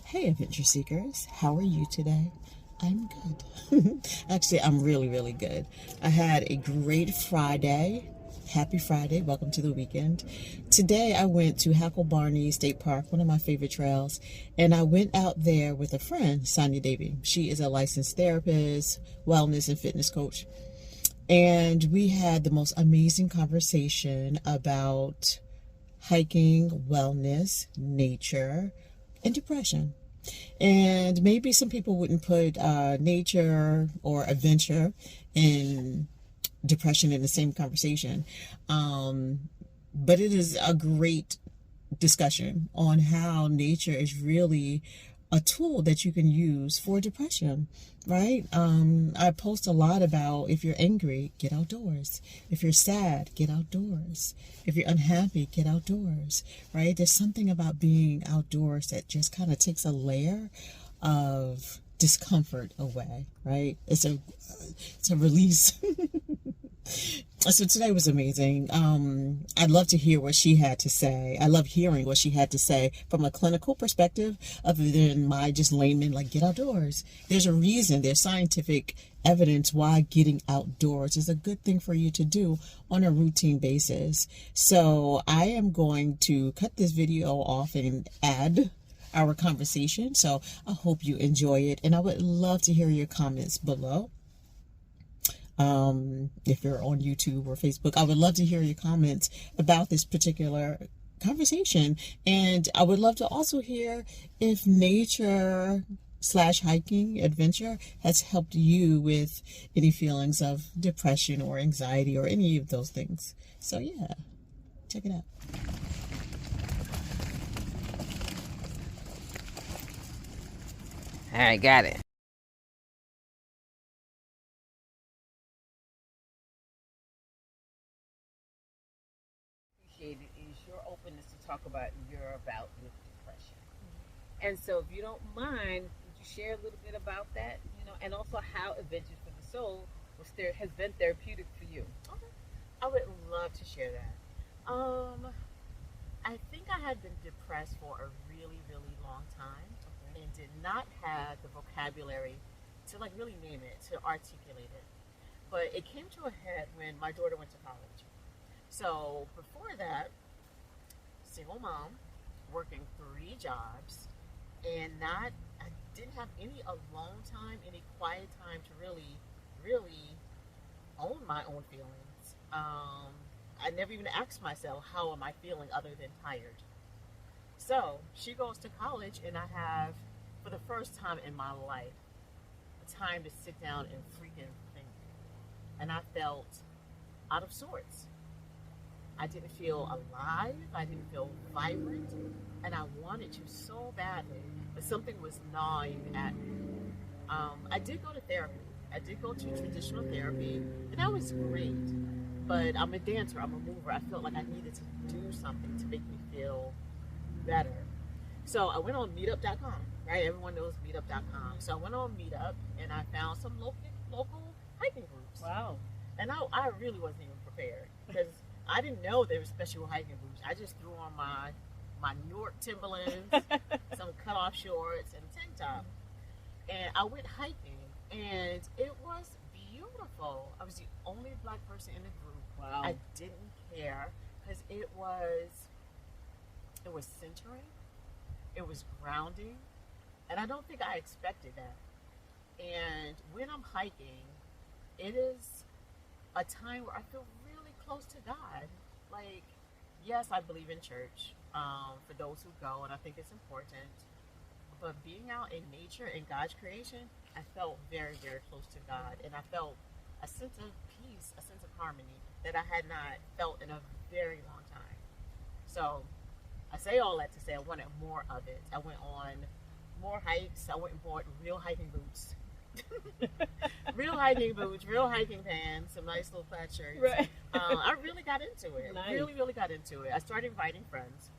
Hey, adventure seekers, how are you today? I'm good. Actually, I'm really, really good. I had a great Friday. Happy Friday. Welcome to the weekend. Today, I went to Hackle Barney State Park, one of my favorite trails, and I went out there with a friend, Sonia Davy. She is a licensed therapist, wellness, and fitness coach. And we had the most amazing conversation about hiking, wellness, nature, and depression. And maybe some people wouldn't put nature or adventure and depression in the same conversation. But it is a great discussion on how nature is really a tool that you can use for depression, right? I post a lot about if you're angry, get outdoors. If you're sad, get outdoors. If you're unhappy, get outdoors, right? There's something about being outdoors that just kind of takes a layer of discomfort away, right? It's a release. So today was amazing. I'd love to hear what she had to say. I love hearing what she had to say from a clinical perspective, other than my just layman, like, get outdoors. There's a reason, there's scientific evidence why getting outdoors is a good thing for you to do on a routine basis. So I am going to cut this video off and add our conversation. So I hope you enjoy it, and I would love to hear your comments below. If you're on YouTube or Facebook, I would love to hear your comments about this particular conversation. And I would love to also hear if nature / hiking adventure has helped you with any feelings of depression or anxiety or any of those things. So yeah, check it out. All right, got it. Appreciate it is your openness to talk about your bout with depression. And so, if you don't mind, would you share a little bit about that? And also how Adventures for the Soul has been therapeutic for you. Okay. I would love to share that. I think I had been depressed for a really, really long time, and did not have the vocabulary to really name it, to articulate it. But it came to a head when my daughter went to college. So before that, single mom, working 3 jobs, and I didn't have any alone time, any quiet time to really, really own my own feelings. I never even asked myself, how am I feeling other than tired? So she goes to college, and I have, for the first time in my life, time to sit down and freaking think. And I felt out of sorts. I didn't feel alive. I didn't feel vibrant. And I wanted to so badly, but something was gnawing at me. I did go to therapy. I did go to traditional therapy, and that was great. But I'm a dancer, I'm a mover. I felt like I needed to do something to make me feel better. So I went on meetup.com, right? Everyone knows meetup.com. So I went on Meetup, and I found some local hiking groups. Wow. And I really wasn't even prepared, because I didn't know there were special hiking groups. I just threw on my New York Timberlands, some cut-off shorts, and a tank top. And I went hiking, and it was beautiful. I was the only Black person in the group. Wow. I didn't care, because it was centering, it was grounding, and I don't think I expected that. And when I'm hiking, it is a time where I feel really close to God. Like, yes, I believe in church, for those who go, and I think it's important. But being out in nature and God's creation, I felt very, very close to God. And I felt a sense of peace, a sense of harmony that I had not felt in a very long time. So I say all that to say I wanted more of it. I went on more hikes. I went and bought real hiking boots. Real hiking boots, real hiking pants, some nice little plaid shirts. Right. I really got into it. Nice. Really, really got into it. I started inviting friends.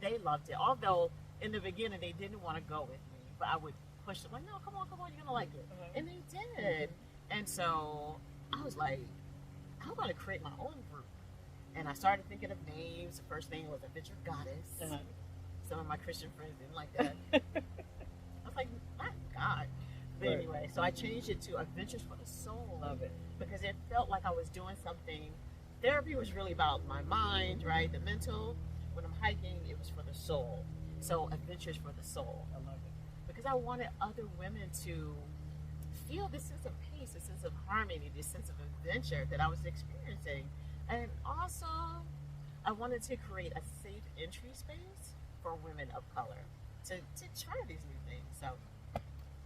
They loved it. Although in the beginning they didn't want to go with me, but I would push them, like, no, come on, you're gonna like it. And they did. And so I was like, I'm gonna create my own group. And I started thinking of names. The first name was Adventure Goddess. Some of my Christian friends didn't like that. I was like, my God. But Right. anyway, so I changed it to Adventures for the Soul. Love it. Because it felt like I was doing something. Therapy was really about my mind, right? The mental. When I'm hiking, it was for the soul. So Adventures for the Soul. I love it. Because I wanted other women to feel this sense of peace, this sense of harmony, this sense of adventure that I was experiencing. And also, I wanted to create a safe entry space for women of color to try these new things. So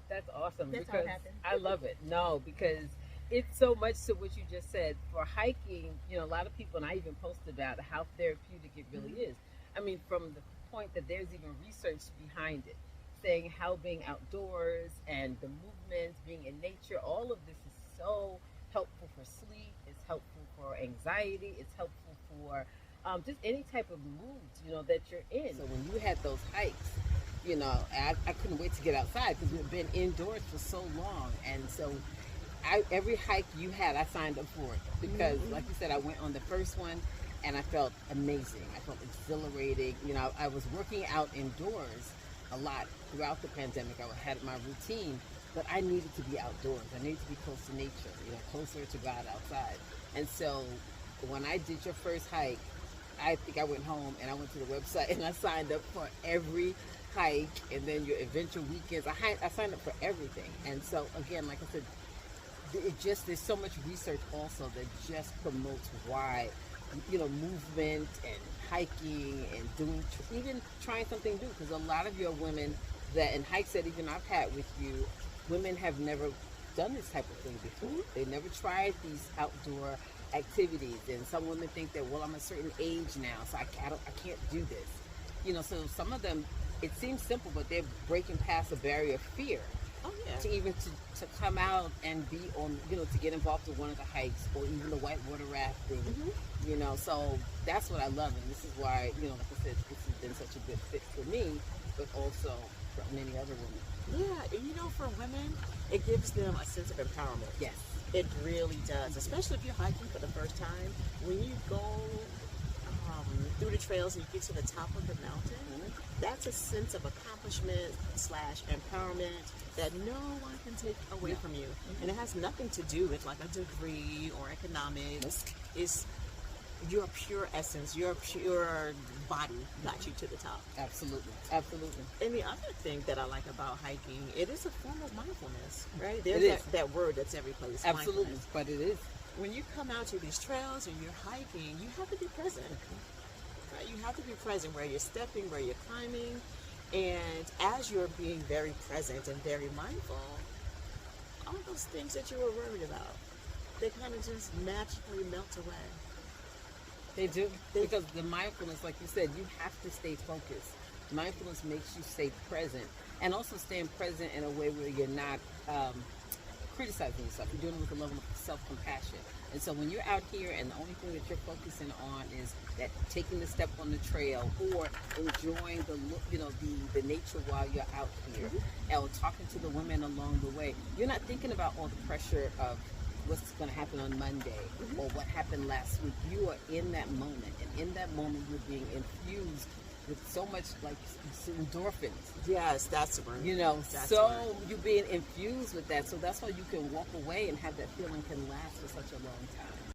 That's awesome. That's how it because happened. I love it. No, because it's so much to what you just said. For hiking, a lot of people, and I even posted about how therapeutic it really is. I mean, from the point that there's even research behind it, saying how being outdoors and the movements, being in nature, all of this is so helpful for sleep. It's helpful for anxiety. It's helpful for just any type of mood, that you're in. So when you had those hikes, I couldn't wait to get outside because we've been indoors for so long. And so every hike you had, I signed up for it because, like you said, I went on the first one and I felt amazing. I felt exhilarating. I was working out indoors a lot throughout the pandemic. I had my routine, but I needed to be outdoors. I needed to be close to nature, closer to God outside. And so when I did your first hike, I think I went home and I went to the website and I signed up for every hike, and then your adventure weekends. I signed up for everything. And so again, like I said, there's so much research also that just promotes why movement and hiking and even trying something new, because a lot of your women that in hikes that even I've had with you, women have never done this type of thing before. They never tried these outdoor activities, and some women think that, well, I'm a certain age now, so I can't do this. So some of them, it seems simple, but they're breaking past a barrier of fear. Oh yeah. To even to come out and be on, to get involved in one of the hikes or even the whitewater rafting, so that's what I love. And this is why, like I said, this has been such a good fit for me, but also for many other women. Yeah, and for women, it gives them a sense of empowerment. Yes. It really does, especially if you're hiking for the first time. When you go through the trails and you get to the top of the mountain, that's a sense of accomplishment / empowerment that no one can take away from you. And it has nothing to do with like a degree or economics. It's your pure essence, your pure body got you to the top. Absolutely. Absolutely. And the other thing that I like about hiking, it is a form of mindfulness, right? It There's is. that word that's every place. Absolutely. Mindfulness. But it is. When you come out to these trails and you're hiking, you have to be present. Right? You have to be present where you're stepping, where you're climbing. And as you're being very present and very mindful, all those things that you were worried about, they kind of just magically melt away. They do. Because the mindfulness, like you said, you have to stay focused. Mindfulness makes you stay present, and also staying present in a way where you're not criticizing yourself. You're doing it with a level of self-compassion. And so when you're out here and the only thing that you're focusing on is that taking the step on the trail or enjoying the look, the nature while you're out here, or talking to the women along the way, you're not thinking about all the pressure of what's going to happen on Monday or what happened last week. You are in that moment, and in that moment you're being infused with so much like endorphins. Yes, that's the word. That's So the word. you're being infused with that. So that's why you can walk away and have that feeling can last for such a long time.